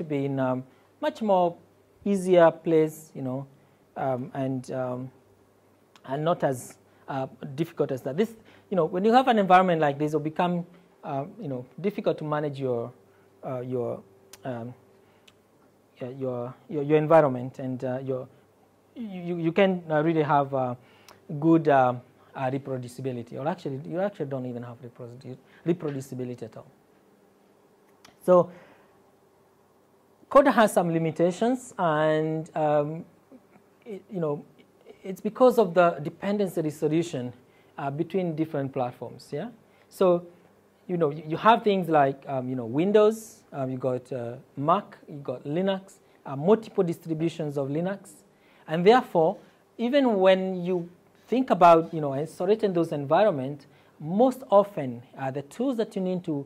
to be in a much more easier place, you know, and not as difficult as that. This, you know, when you have an environment like this, it will become, you know, difficult to manage your environment, and you can really have good reproducibility, or actually you actually don't even have reproducibility at all. So Conda has some limitations, and you know, it's because of the dependency resolution between different platforms. Yeah, so you know, you have things like you know, Windows, you got Mac, you got Linux, multiple distributions of Linux, and therefore, even when you think about, you know, isolating those environments, most often the tools that you need to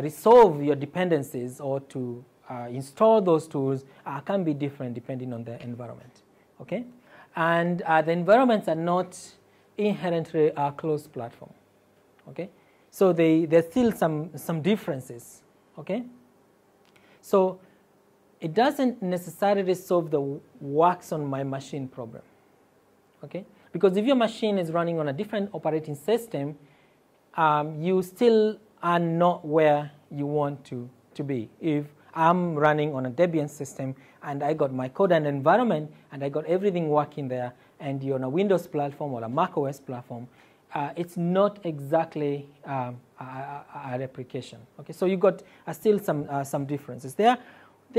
resolve your dependencies or to install those tools can be different depending on the environment. Okay, and the environments are not inherently a closed platform. Okay, so there's still some differences. Okay, so it doesn't necessarily solve the works on my machine problem. Okay, because if your machine is running on a different operating system, you still are not where you want to be. If I'm running on a Debian system and I got my code and environment and I got everything working there, and you're on a Windows platform or a Mac OS platform, it's not exactly a replication. Okay, so you got still some differences. There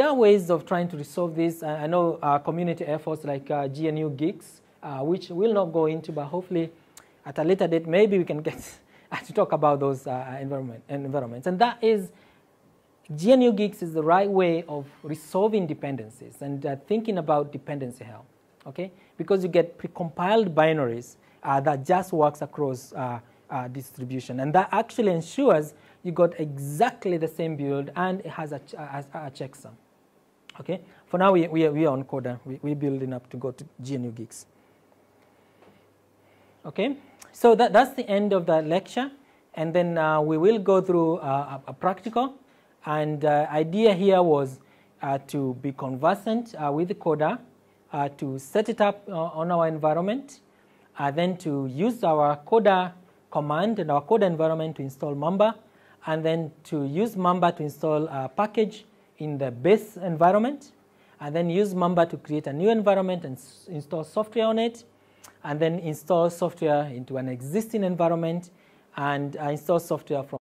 are ways of trying to resolve this. I know community efforts like GNU Geeks, which we'll not go into, but hopefully at a later date maybe we can get to talk about those environments. And that is, GNU Geeks is the right way of resolving dependencies and thinking about dependency hell. Okay, because you get precompiled binaries that just works across distribution, and that actually ensures you got exactly the same build, and it has a checksum. Okay, for now we are on Conda. We're building up to go to GNU Geeks. Okay, so that's the end of the lecture, and then we will go through a practical. And the idea here was to be conversant with the Conda, to set it up on our environment, then to use our Conda command and our Conda environment to install Mamba, and then to use Mamba to install a package in the base environment, and then use Mamba to create a new environment and install software on it, and then install software into an existing environment, and install software from